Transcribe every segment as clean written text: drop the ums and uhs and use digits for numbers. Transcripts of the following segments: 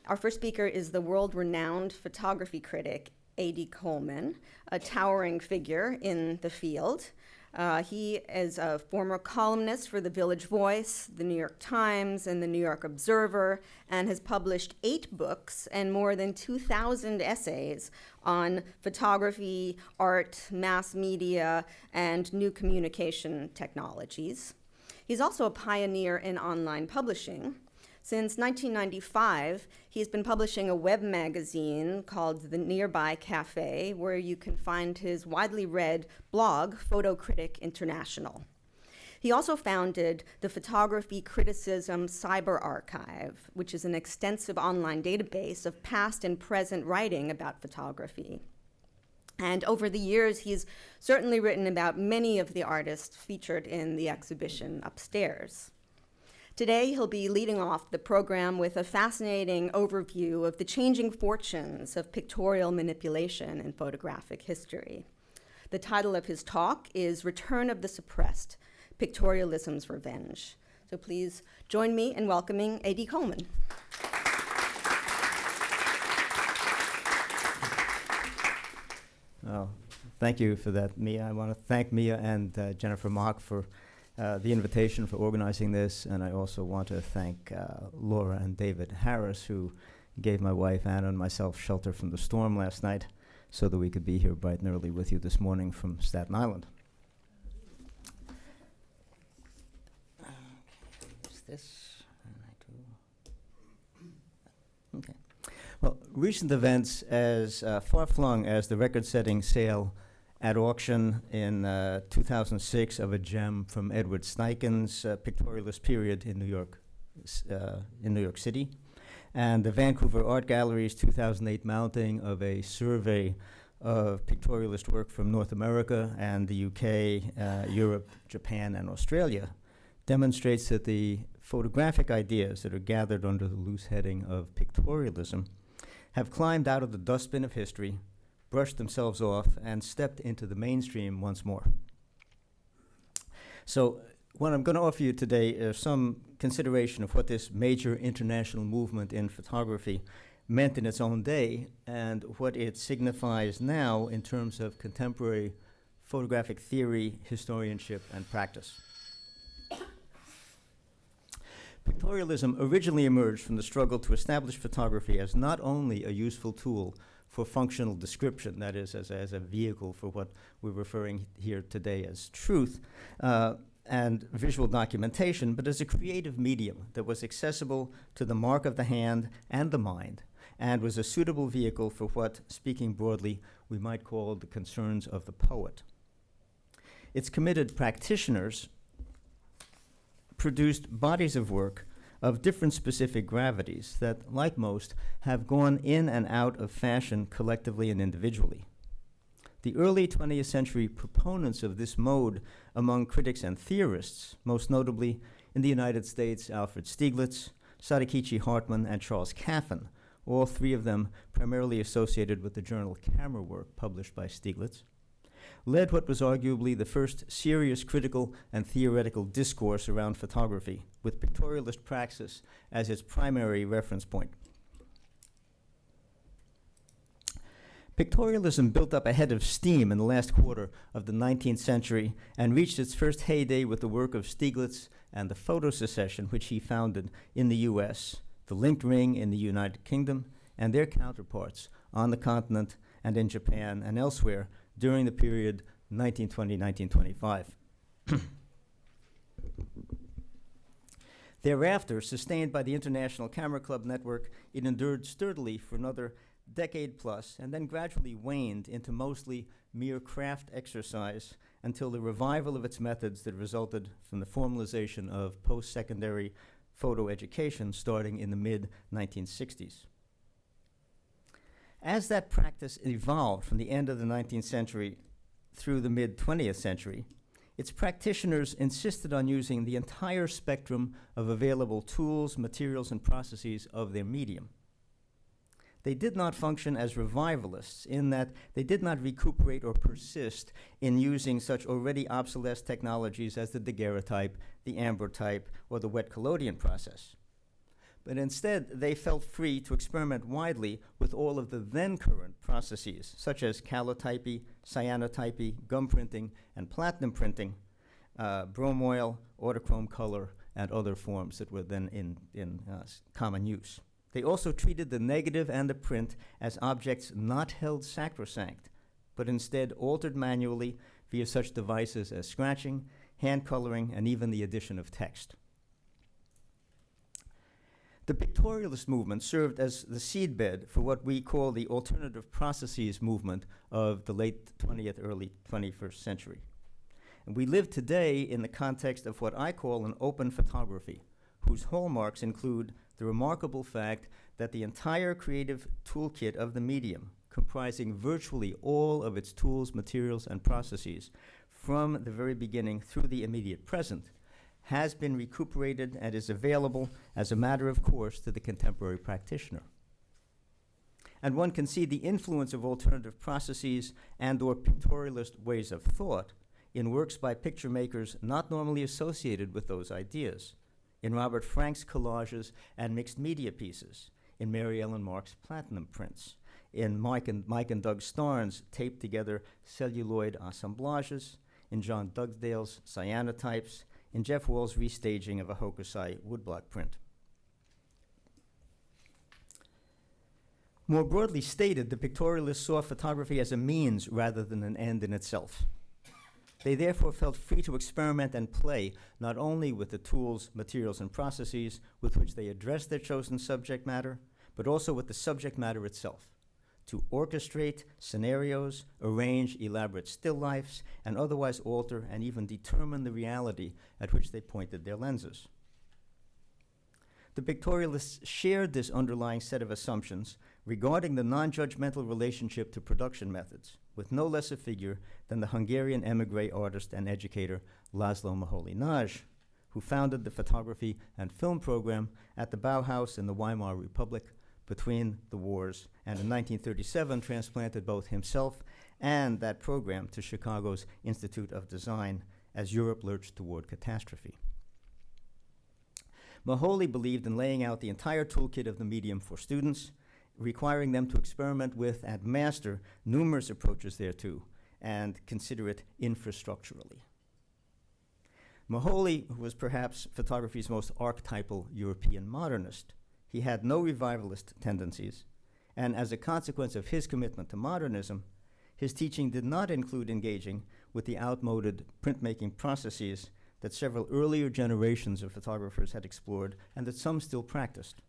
Our first speaker is the world-renowned photography critic, A.D. Coleman, a towering figure in the field. He is a former columnist for The Village Voice, The New York Times, and The New York Observer, and has published 8 books and more than 2,000 essays on photography, art, mass media, and new communication technologies. He's also a pioneer in online publishing. Since 1995, he's been publishing a web magazine called The Nearby Cafe, where you can find his widely read blog, Photo Critic International. He also founded the Photography Criticism Cyber Archive, which is an extensive online database of past and present writing about photography. And over the years, he's certainly written about many of the artists featured in the exhibition upstairs. Today, he'll be leading off the program with a fascinating overview of the changing fortunes of pictorial manipulation in photographic history. The title of his talk is Return of the Suppressed, Pictorialism's Revenge. So please join me in welcoming A.D. Coleman. Oh, thank you for that, Mia. I want to thank Mia and Jennifer Mock for the invitation, for organizing this, and I also want to thank Laura and David Harris, who gave my wife Anna and myself shelter from the storm last night so that we could be here bright and early with you this morning from Staten Island. Is this? Okay. Well, recent events as far-flung as the record-setting sale at auction in 2006 of a gem from Edward Steichen's pictorialist period in New York City, and the Vancouver Art Gallery's 2008 mounting of a survey of pictorialist work from North America and the UK, Europe, Japan, and Australia demonstrates that the photographic ideas that are gathered under the loose heading of pictorialism have climbed out of the dustbin of history, brushed themselves off, and stepped into the mainstream once more. So what I'm going to offer you today is some consideration of what this major international movement in photography meant in its own day and what it signifies now in terms of contemporary photographic theory, historianship, and practice. Pictorialism originally emerged from the struggle to establish photography as not only a useful tool for functional description, that is, as a vehicle for what we're referring here today as truth, and visual documentation, but as a creative medium that was accessible to the mark of the hand and the mind, and was a suitable vehicle for what, speaking broadly, we might call the concerns of the poet. Its committed practitioners produced bodies of work of different specific gravities that, like most, have gone in and out of fashion collectively and individually. The early 20th century proponents of this mode among critics and theorists, most notably in the United States, Alfred Stieglitz, Sadakichi Hartman, and Charles Caffin, all three of them primarily associated with the journal Camera Work published by Stieglitz, led what was arguably the first serious critical and theoretical discourse around photography, with pictorialist praxis as its primary reference point. Pictorialism built up a head of steam in the last quarter of the 19th century and reached its first heyday with the work of Stieglitz and the Photo Secession, which he founded in the US, the Linked Ring in the United Kingdom, and their counterparts on the continent and in Japan and elsewhere during the period 1920-1925. Thereafter, sustained by the International Camera Club network, it endured sturdily for another decade plus, and then gradually waned into mostly mere craft exercise until the revival of its methods that resulted from the formalization of post-secondary photo education starting in the mid-1960s. As that practice evolved from the end of the 19th century through the mid-20th century, its practitioners insisted on using the entire spectrum of available tools, materials, and processes of their medium. They did not function as revivalists in that they did not recuperate or persist in using such already obsolete technologies as the daguerreotype, the ambrotype, or the wet collodion process. but instead they felt free to experiment widely with all of the then current processes, such as calotypy, cyanotypy, gum printing, and platinum printing, bromoil, autochrome color, and other forms that were then in common use. They also treated the negative and the print as objects not held sacrosanct, but instead altered manually via such devices as scratching, hand coloring, and even the addition of text. The pictorialist movement served as the seedbed for what we call the alternative processes movement of the late 20th, early 21st century. And we live today in the context of what I call an open photography, whose hallmarks include the remarkable fact that the entire creative toolkit of the medium, comprising virtually all of its tools, materials, and processes, from the very beginning through the immediate present, has been recuperated and is available as a matter of course to the contemporary practitioner. And one can see the influence of alternative processes and/or pictorialist ways of thought in works by picture makers not normally associated with those ideas, in Robert Frank's collages and mixed media pieces, in Mary Ellen Mark's platinum prints, in Mike and Doug Starnes' taped together celluloid assemblages, in John Dugdale's cyanotypes, in Jeff Wall's restaging of a Hokusai woodblock print. More broadly stated, the pictorialists saw photography as a means rather than an end in itself. They therefore felt free to experiment and play not only with the tools, materials, and processes with which they addressed their chosen subject matter, but also with the subject matter itself, to orchestrate scenarios, arrange elaborate still lifes, and otherwise alter and even determine the reality at which they pointed their lenses. The pictorialists shared this underlying set of assumptions regarding the non-judgmental relationship to production methods, with no less a figure than the Hungarian emigre artist and educator László Moholy-Nagy, who founded the photography and film program at the Bauhaus in the Weimar Republic between the wars, and in 1937 transplanted both himself and that program to Chicago's Institute of Design as Europe lurched toward catastrophe. Moholy believed in laying out the entire toolkit of the medium for students, requiring them to experiment with and master numerous approaches thereto, and consider it infrastructurally. Moholy was perhaps photography's most archetypal European modernist. He had no revivalist tendencies, and as a consequence of his commitment to modernism, his teaching did not include engaging with the outmoded printmaking processes that several earlier generations of photographers had explored and that some still practiced.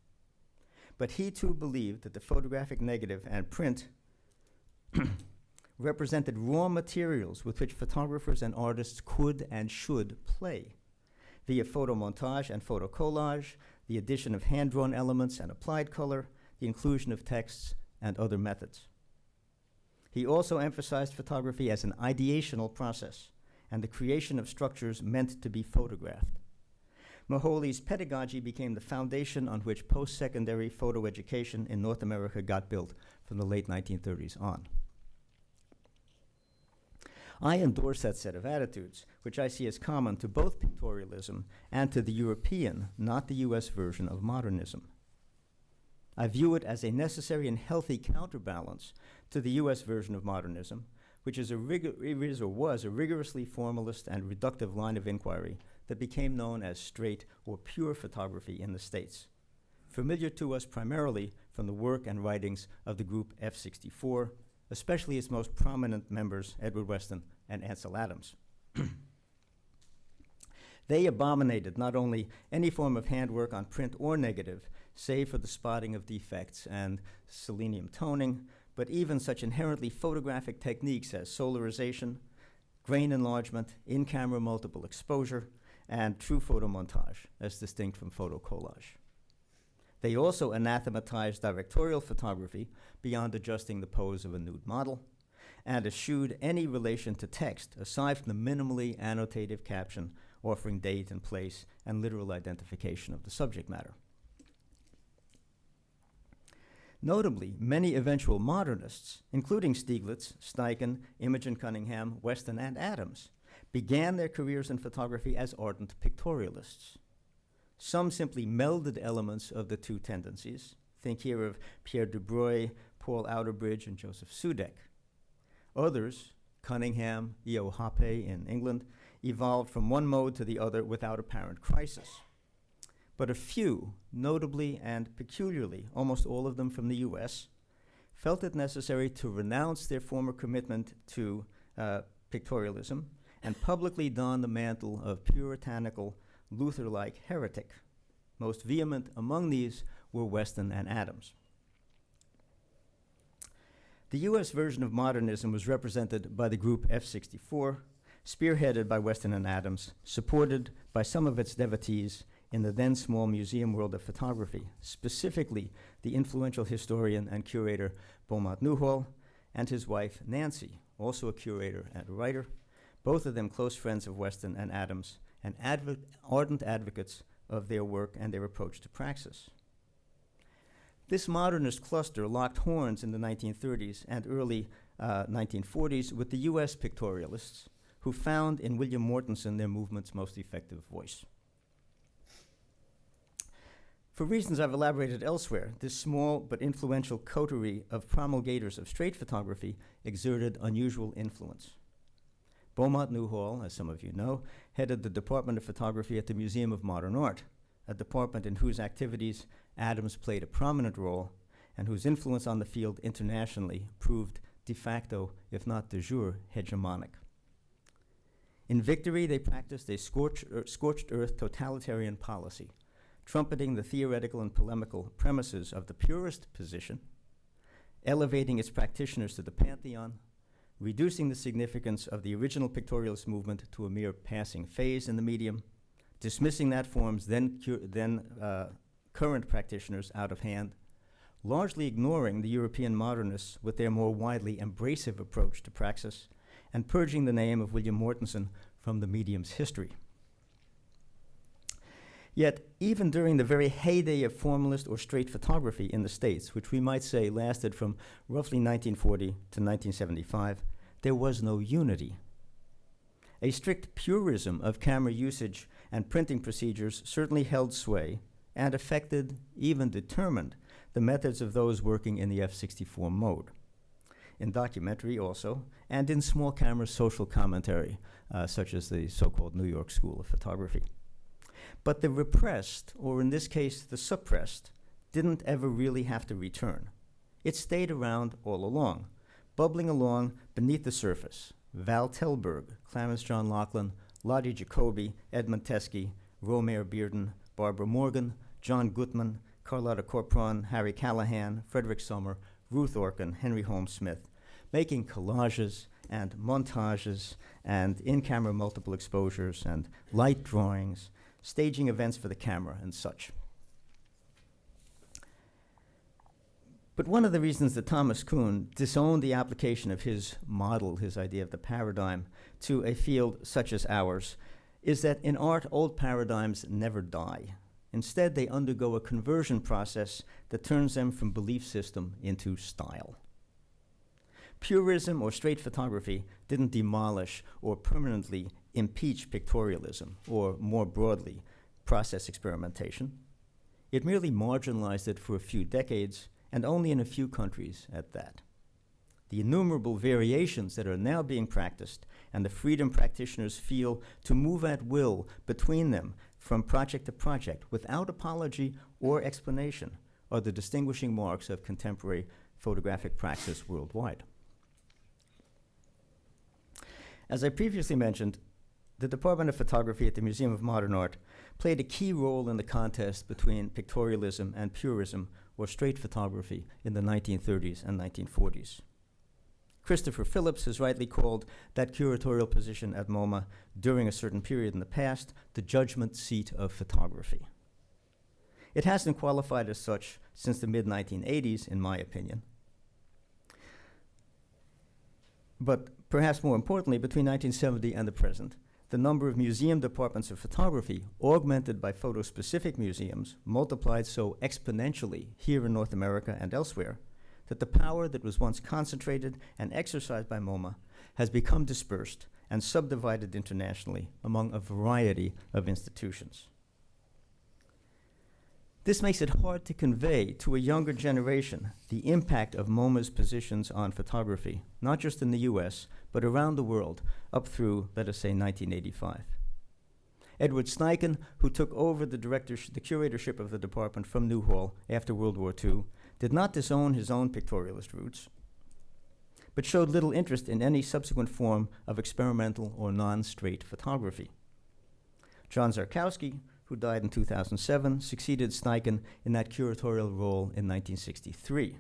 But he too believed that the photographic negative and print represented raw materials with which photographers and artists could and should play, via photomontage and photocollage, the addition of hand-drawn elements and applied color, the inclusion of texts, and other methods. He also emphasized photography as an ideational process and the creation of structures meant to be photographed. Moholy's pedagogy became the foundation on which post-secondary photo education in North America got built from the late 1930s on. I endorse that set of attitudes, which I see as common to both pictorialism and to the European, not the US version of modernism. I view it as a necessary and healthy counterbalance to the US version of modernism, which was a rigorously formalist and reductive line of inquiry that became known as straight or pure photography in the States, familiar to us primarily from the work and writings of the group F64, especially its most prominent members, Edward Weston and Ansel Adams. They abominated not only any form of handwork on print or negative, save for the spotting of defects and selenium toning, but even such inherently photographic techniques as solarization, grain enlargement, in-camera multiple exposure, and true photomontage, as distinct from photocollage. They also anathematized directorial photography beyond adjusting the pose of a nude model, and eschewed any relation to text aside from the minimally annotative caption offering date and place and literal identification of the subject matter. Notably, many eventual modernists, including Stieglitz, Steichen, Imogen Cunningham, Weston, and Adams, began their careers in photography as ardent pictorialists. Some simply melded elements of the two tendencies. Think here of Pierre Dubreuil, Paul Outerbridge, and Joseph Sudek. Others, Cunningham, E.O. Hoppe in England, evolved from one mode to the other without apparent crisis. But a few, notably and peculiarly, almost all of them from the US, felt it necessary to renounce their former commitment to pictorialism and publicly don the mantle of puritanical, Luther-like heretic. Most vehement among these were Weston and Adams. The US version of modernism was represented by the group F64, spearheaded by Weston and Adams, supported by some of its devotees in the then small museum world of photography, specifically the influential historian and curator Beaumont Newhall and his wife Nancy, also a curator and a writer, both of them close friends of Weston and Adams and ardent advocates of their work and their approach to praxis. This modernist cluster locked horns in the 1930s and early 1940s with the US pictorialists, who found in William Mortensen their movement's most effective voice. For reasons I've elaborated elsewhere, this small but influential coterie of promulgators of straight photography exerted unusual influence. Beaumont Newhall, as some of you know, headed the Department of Photography at the Museum of Modern Art, a department in whose activities Adams played a prominent role and whose influence on the field internationally proved de facto, if not de jure, hegemonic. In victory, they practiced a scorched earth totalitarian policy, trumpeting the theoretical and polemical premises of the purist position, elevating its practitioners to the pantheon, reducing the significance of the original pictorialist movement to a mere passing phase in the medium, dismissing that form's then current practitioners out of hand, largely ignoring the European modernists with their more widely embracive approach to praxis, and purging the name of William Mortensen from the medium's history. Yet, even during the very heyday of formalist or straight photography in the States, which we might say lasted from roughly 1940 to 1975, there was no unity. A strict purism of camera usage and printing procedures certainly held sway and affected, even determined, the methods of those working in the F64 mode. In documentary also, and in small camera social commentary, such as the so-called New York School of Photography. But the repressed, or in this case the suppressed, didn't ever really have to return. It stayed around all along, bubbling along beneath the surface. Val Telberg, Clarence John Laughlin, Lottie Jacoby, Edmund Teskey, Romaire Bearden, Barbara Morgan, John Gutman, Carlotta Corpron, Harry Callahan, Frederick Sommer, Ruth Orkin, Henry Holmes Smith, making collages and montages and in-camera multiple exposures and light drawings, staging events for the camera and such. But one of the reasons that Thomas Kuhn disowned the application of his model, his idea of the paradigm, to a field such as ours, is that in art, old paradigms never die. Instead, they undergo a conversion process that turns them from belief system into style. Purism or straight photography didn't demolish or permanently impeach pictorialism, or more broadly, process experimentation. It merely marginalized it for a few decades, and only in a few countries at that. The innumerable variations that are now being practiced and the freedom practitioners feel to move at will between them from project to project without apology or explanation are the distinguishing marks of contemporary photographic praxis worldwide. As I previously mentioned, the Department of Photography at the Museum of Modern Art played a key role in the contest between pictorialism and purism, or straight photography, in the 1930s and 1940s. Christopher Phillips has rightly called that curatorial position at MoMA during a certain period in the past the judgment seat of photography. It hasn't qualified as such since the mid-1980s, in my opinion. But perhaps more importantly, between 1970 and the present, the number of museum departments of photography, augmented by photo-specific museums, multiplied so exponentially here in North America and elsewhere that the power that was once concentrated and exercised by MoMA has become dispersed and subdivided internationally among a variety of institutions. This makes it hard to convey to a younger generation the impact of MoMA's positions on photography, not just in the US, but around the world, up through, let us say, 1985. Edward Steichen, who took over the curatorship of the department from Newhall after World War II, did not disown his own pictorialist roots, but showed little interest in any subsequent form of experimental or non-straight photography. John Zarkowski, who died in 2007, succeeded Steichen in that curatorial role in 1963.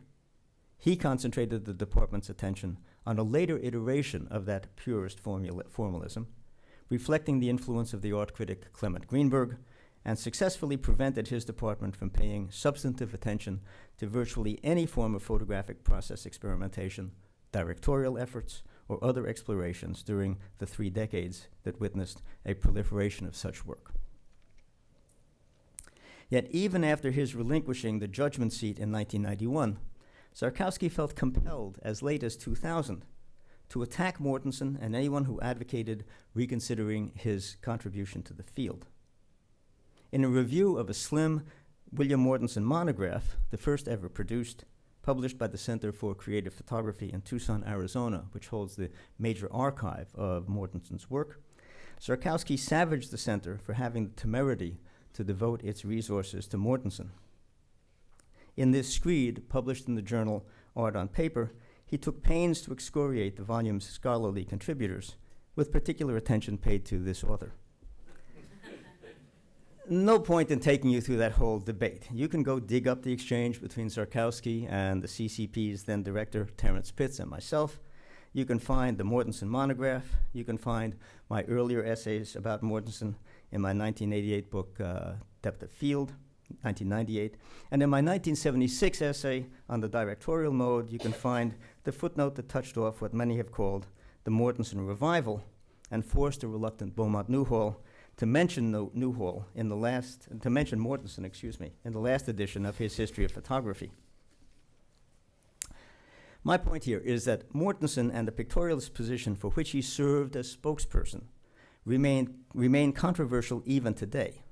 He concentrated the department's attention on a later iteration of that purist formalism, reflecting the influence of the art critic Clement Greenberg, and successfully prevented his department from paying substantive attention to virtually any form of photographic process experimentation, directorial efforts, or other explorations during the 3 decades that witnessed a proliferation of such work. Yet even after his relinquishing the judgment seat in 1991, Zarkowski felt compelled as late as 2000 to attack Mortensen and anyone who advocated reconsidering his contribution to the field. In a review of a slim William Mortensen monograph, the first ever produced, published by the Center for Creative Photography in Tucson, Arizona, which holds the major archive of Mortensen's work, Zarkowski savaged the center for having the temerity to devote its resources to Mortensen. In this screed, published in the journal Art on Paper, he took pains to excoriate the volume's scholarly contributors, with particular attention paid to this author. No point in taking you through that whole debate. You can go dig up the exchange between Zarkowski and the CCP's then director, Terence Pitts, and myself. You can find the Mortensen monograph. You can find my earlier essays about Mortensen in my 1988 book, Depth of Field, 1998. And in my 1976 essay on the directorial mode, you can find the footnote that touched off what many have called the Mortensen revival and forced a reluctant Beaumont Newhall to mention Mortensen, in the last edition of his History of Photography. My point here is that Mortensen and the pictorialist position for which he served as spokesperson remain controversial even today.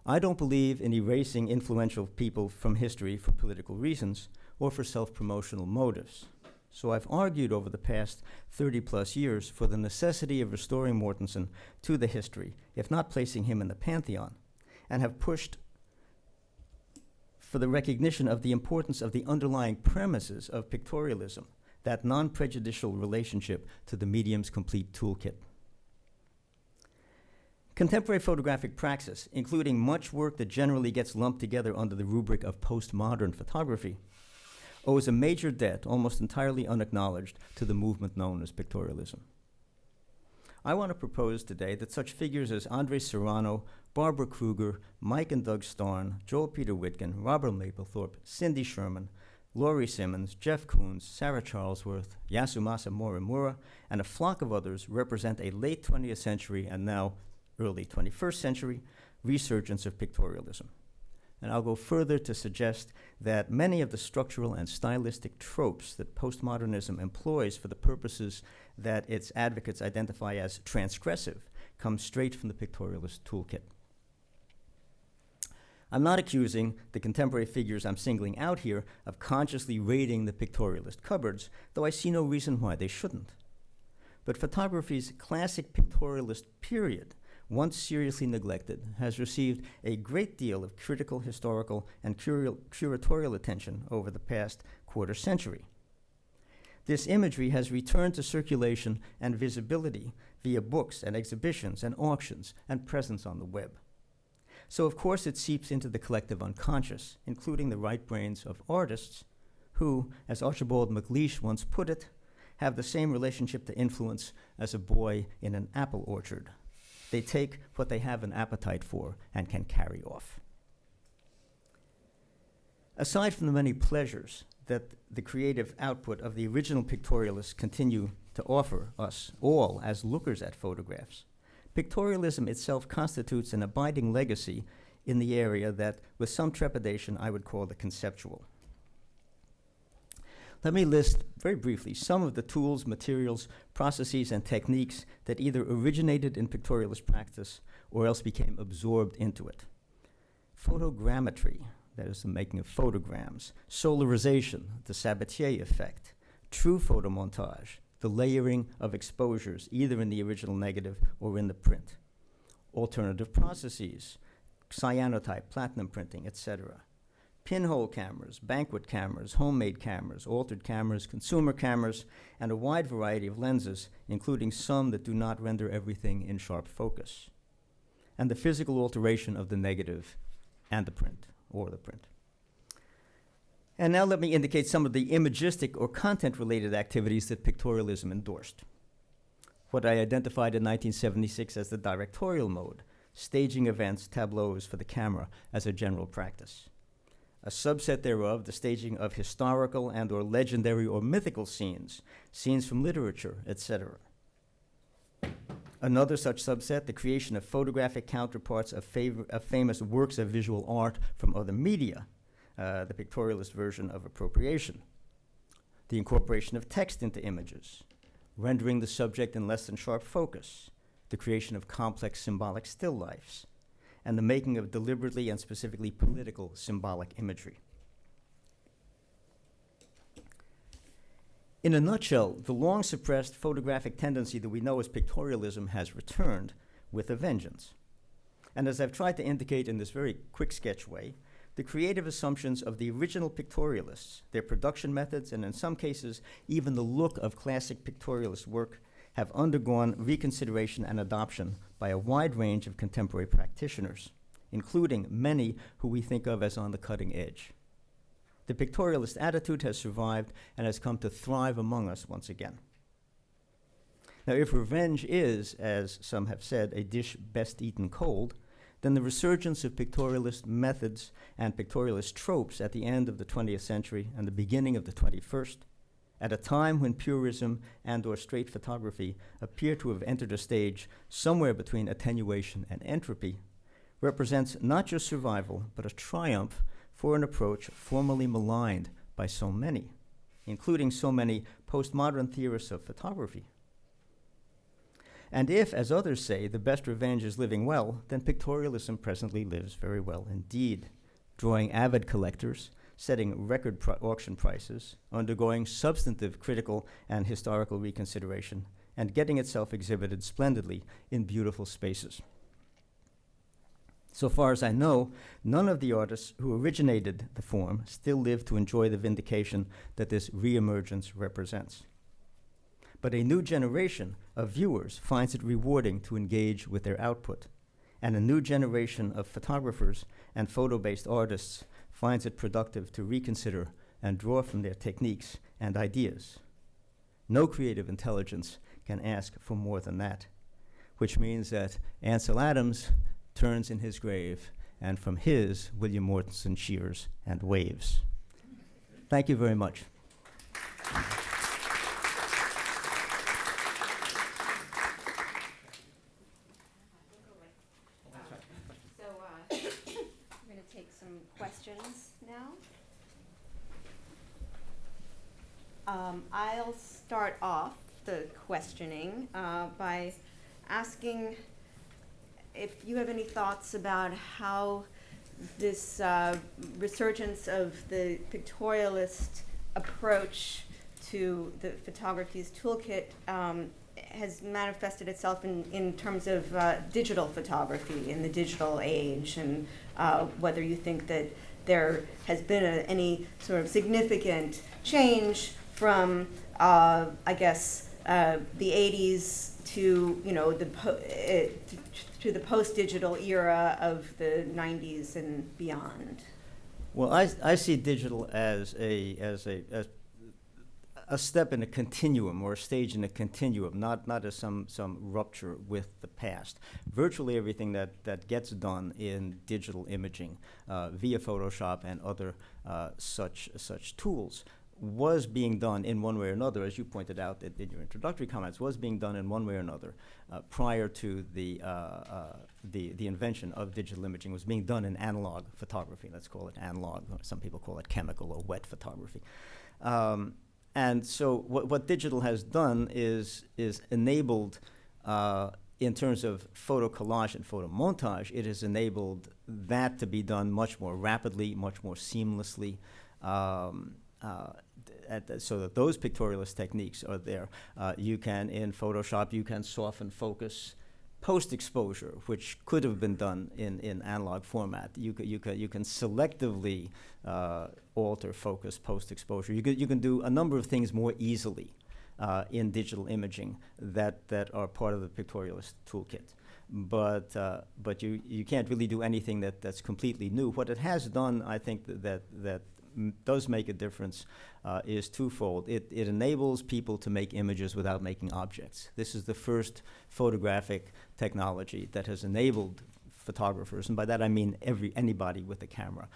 I don't believe in erasing influential people from history for political reasons or for self-promotional motives. So I've argued over the past 30-plus years for the necessity of restoring Mortensen to the history, if not placing him in the pantheon, and have pushed for the recognition of the importance of the underlying premises of pictorialism, that non-prejudicial relationship to the medium's complete toolkit. Contemporary photographic praxis, including much work that generally gets lumped together under the rubric of postmodern photography, owes a major debt, almost entirely unacknowledged, to the movement known as pictorialism. I want to propose today that such figures as Andre Serrano, Barbara Kruger, Mike and Doug Starn, Joel Peter Witkin, Robert Mapplethorpe, Cindy Sherman, Laurie Simmons, Jeff Koons, Sarah Charlesworth, Yasumasa Morimura, and a flock of others represent a late 20th century and now early 21st century resurgence of pictorialism. And I'll go further to suggest that many of the structural and stylistic tropes that postmodernism employs for the purposes that its advocates identify as transgressive come straight from the pictorialist toolkit. I'm not accusing the contemporary figures I'm singling out here of consciously raiding the pictorialist cupboards, though I see no reason why they shouldn't. But photography's classic pictorialist period, once seriously neglected, has received a great deal of critical, historical, and curatorial attention over the past quarter century. This imagery has returned to circulation and visibility via books and exhibitions and auctions and presence on the web. So of course it seeps into the collective unconscious, including the right brains of artists who, as Archibald MacLeish once put it, have the same relationship to influence as a boy in an apple orchard. They take what they have an appetite for and can carry off. Aside from the many pleasures that the creative output of the original pictorialists continue to offer us all as lookers at photographs, pictorialism itself constitutes an abiding legacy in the area that, with some trepidation, I would call the conceptual. Let me list very briefly some of the tools, materials, processes, and techniques that either originated in pictorialist practice or else became absorbed into it. photogrammetry, that is the making of photograms, solarization, the Sabatier effect, true photomontage, the layering of exposures, either in the original negative or in the print, alternative processes, cyanotype, platinum printing, etc., pinhole cameras, banquet cameras, homemade cameras, altered cameras, consumer cameras, and a wide variety of lenses, including some that do not render everything in sharp focus, and the physical alteration of the negative and the print, or the print. And now let me indicate some of the imagistic or content-related activities that pictorialism endorsed. What I identified in 1976 as the directorial mode, staging events, tableaus for the camera as a general practice. A subset thereof, the staging of historical and or legendary or mythical scenes, scenes from literature, etc. Another such subset, the creation of photographic counterparts of famous works of visual art from other media, the pictorialist version of appropriation. The incorporation of text into images, rendering the subject in less than sharp focus, the creation of complex symbolic still lifes, and the making of deliberately and specifically political symbolic imagery. In a nutshell, the long-suppressed photographic tendency that we know as pictorialism has returned with a vengeance. And as I've tried to indicate in this very quick sketch way, the creative assumptions of the original pictorialists, their production methods, and in some cases, even the look of classic pictorialist work have undergone reconsideration and adoption by a wide range of contemporary practitioners, including many who we think of as on the cutting edge. The pictorialist attitude has survived and has come to thrive among us once again. Now, if revenge is, as some have said, a dish best eaten cold, then the resurgence of pictorialist methods and pictorialist tropes at the end of the 20th century and the beginning of the 21st, at a time when purism and or straight photography appear to have entered a stage somewhere between attenuation and entropy, represents not just survival, but a triumph for an approach formerly maligned by so many, including so many postmodern theorists of photography. And if, as others say, the best revenge is living well, then pictorialism presently lives very well indeed, drawing avid collectors, setting record auction prices, undergoing substantive critical and historical reconsideration, and getting itself exhibited splendidly in beautiful spaces. So far as I know, none of the artists who originated the form still live to enjoy the vindication that this reemergence represents. But a new generation of viewers finds it rewarding to engage with their output, and a new generation of photographers and photo-based artists finds it productive to reconsider and draw from their techniques and ideas. No creative intelligence can ask for more than that, which means that Ansel Adams turns in his grave, and from his, William Mortensen cheers and waves. Thank you very much. We're going to take some questions now. I'll start off the questioning by asking if you have any thoughts about how this resurgence of the pictorialist approach to the photography's toolkit has manifested itself in terms of digital photography in the digital age, and whether you think that there has been any sort of significant change from, I guess, the 80s to, you know, to the post-digital era of the 90s and beyond. Well, I see digital as a step in a continuum, or a stage in a continuum, not as some rupture with the past. Virtually everything that gets done in digital imaging via Photoshop and other such tools was being done in one way or another, as you pointed out in your introductory comments, was being done in one way or another prior to the invention of digital imaging. Was being done in analog photography. Let's call it analog. Some people call it chemical or wet photography. And so what digital has done is enabled in terms of photo collage and photo montage, it has enabled that to be done much more rapidly, much more seamlessly, so that those pictorialist techniques are there. You can, in Photoshop, you can soften focus post-exposure, which could have been done in analog format. You can selectively alter focus post-exposure. You can do a number of things more easily in digital imaging that are part of the pictorialist toolkit. But you can't really do anything that's completely new. What it has done, I think, that does make a difference is twofold. It enables people to make images without making objects. This is the first photographic technology that has enabled photographers, and by that I mean anybody with a camera,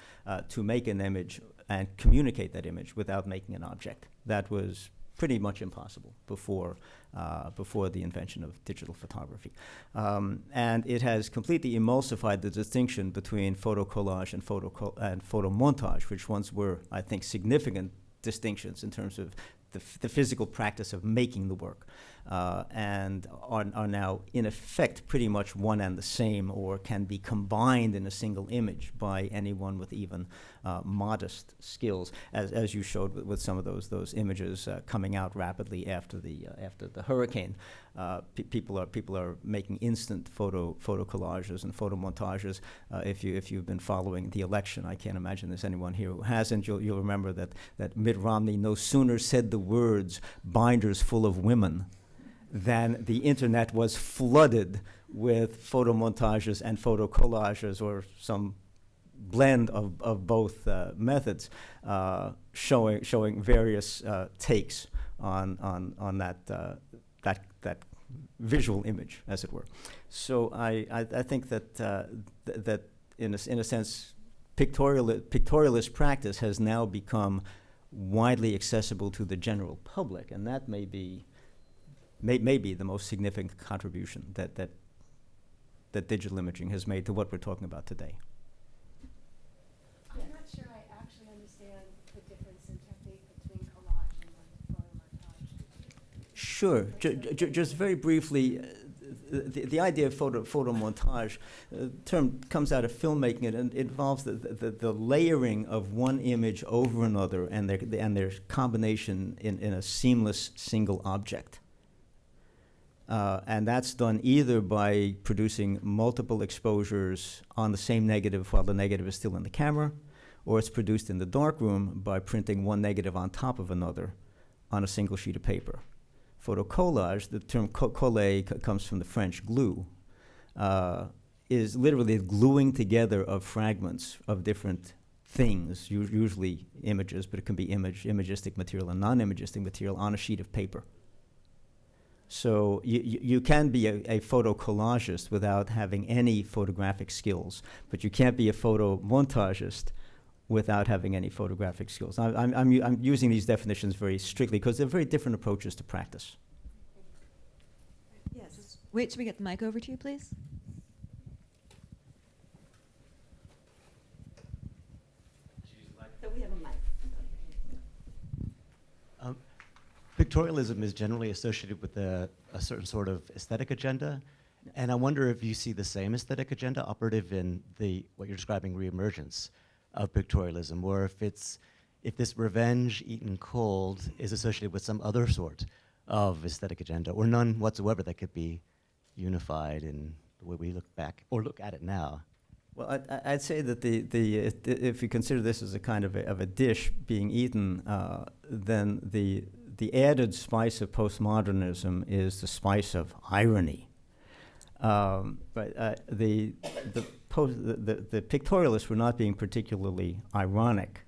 to make an image and communicate that image without making an object. That was pretty much impossible before the invention of digital photography. And it has completely emulsified the distinction between photo collage and photo montage, which once were, I think, significant distinctions in terms of the physical practice of making the work, and are now, in effect, pretty much one and the same, or can be combined in a single image by anyone with even modest skills, as you showed with some of those images coming out rapidly after the hurricane. People are making instant photo collages and photo montages. If you've been following the election, I can't imagine there's anyone here who hasn't. You'll remember that Mitt Romney no sooner said the words "binders full of women" than the internet was flooded with photo montages and photo collages, or some blend of both methods, showing various takes on that visual image, as it were. So I think that that in a sense, pictorialist practice has now become widely accessible to the general public, and that may be the most significant contribution that digital imaging has made to what we're talking about today. I'm not sure I actually understand the difference in technique between collage and photo montage. Sure. Just very briefly, the idea of photo montage term comes out of filmmaking, and it involves the layering of one image over another and their combination in a seamless single object. And that's done either by producing multiple exposures on the same negative while the negative is still in the camera, or it's produced in the darkroom by printing one negative on top of another on a single sheet of paper. Photo collage, the term coller comes from the French glue, is literally the gluing together of fragments of different things, usually images, but it can be imagistic material and non-imagistic material on a sheet of paper. So you can be a photo collagist without having any photographic skills, but you can't be a photo montagist without having any photographic skills. I'm using these definitions very strictly because they're very different approaches to practice. Yes. Wait till we get the mic over to you, please. So we have a mic. Pictorialism is generally associated with a certain sort of aesthetic agenda, and I wonder if you see the same aesthetic agenda operative in what you're describing, reemergence of pictorialism, or if this revenge eaten cold is associated with some other sort of aesthetic agenda, or none whatsoever that could be unified in the way we look back or look at it now. Well, I'd say that if you consider this as a kind of a dish being eaten, then the added spice of postmodernism is the spice of irony. But the pictorialists were not being particularly ironic.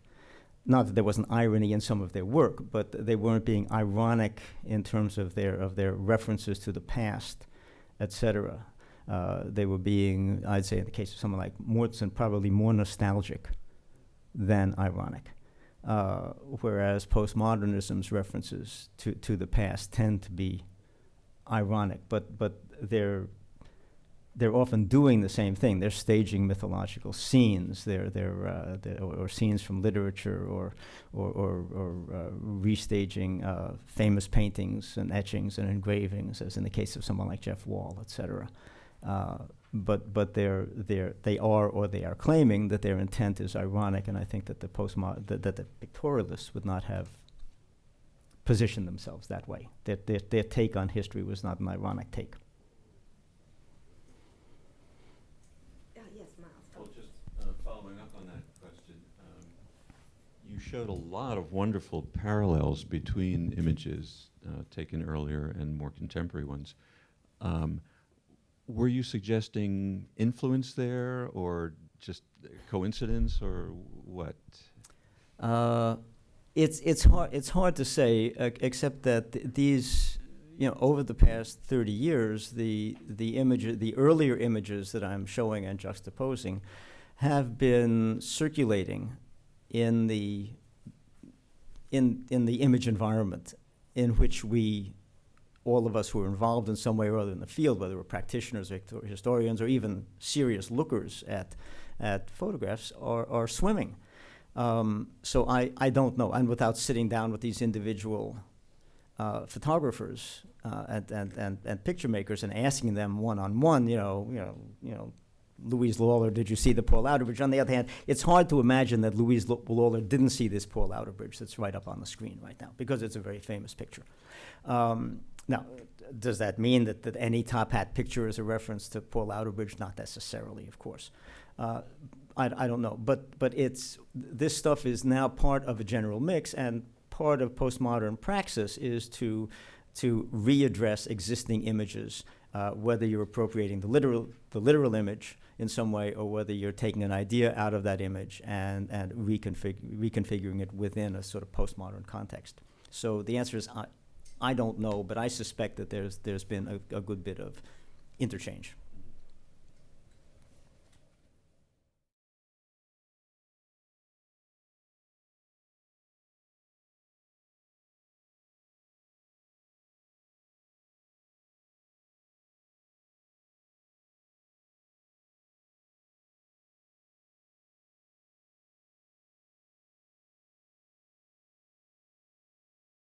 Not that there wasn't irony in some of their work, but they weren't being ironic in terms of their references to the past, etc. They were being, I'd say in the case of someone like Mortensen, probably more nostalgic than ironic. Whereas postmodernism's references to the past tend to be ironic, but they're they're often doing the same thing. They're staging mythological scenes. Or scenes from literature, or restaging famous paintings and etchings and engravings, as in the case of someone like Jeff Wall, etc. But they are claiming that their intent is ironic, and I think that the pictorialists would not have positioned themselves that way. Their take on history was not an ironic take. Yes, Miles. Well, just following up on that question, you showed a lot of wonderful parallels between images taken earlier and more contemporary ones. Were you suggesting influence there, or just coincidence, or what? It's hard to say, except that these, over the past 30 years, the earlier images that I'm showing and juxtaposing have been circulating in the image environment in which all of us who are involved in some way or other in the field, whether we're practitioners or historians or even serious lookers at photographs, are swimming. So I don't know. And without sitting down with these individual photographers and picture makers and asking them one-on-one, Louise Lawler, did you see the Paul Outerbridge? On the other hand, it's hard to imagine that Louise Lawler didn't see this Paul Outerbridge that's right up on the screen right now, because it's a very famous picture. Now, does that mean that any top hat picture is a reference to Paul Outerbridge? Not necessarily, of course. I don't know, but this stuff is now part of a general mix, and part of postmodern praxis is to readdress existing images, whether you're appropriating the literal image in some way, or whether you're taking an idea out of that image and reconfiguring it within a sort of postmodern context. So the answer is I don't know, but I suspect that there's been a good bit of interchange.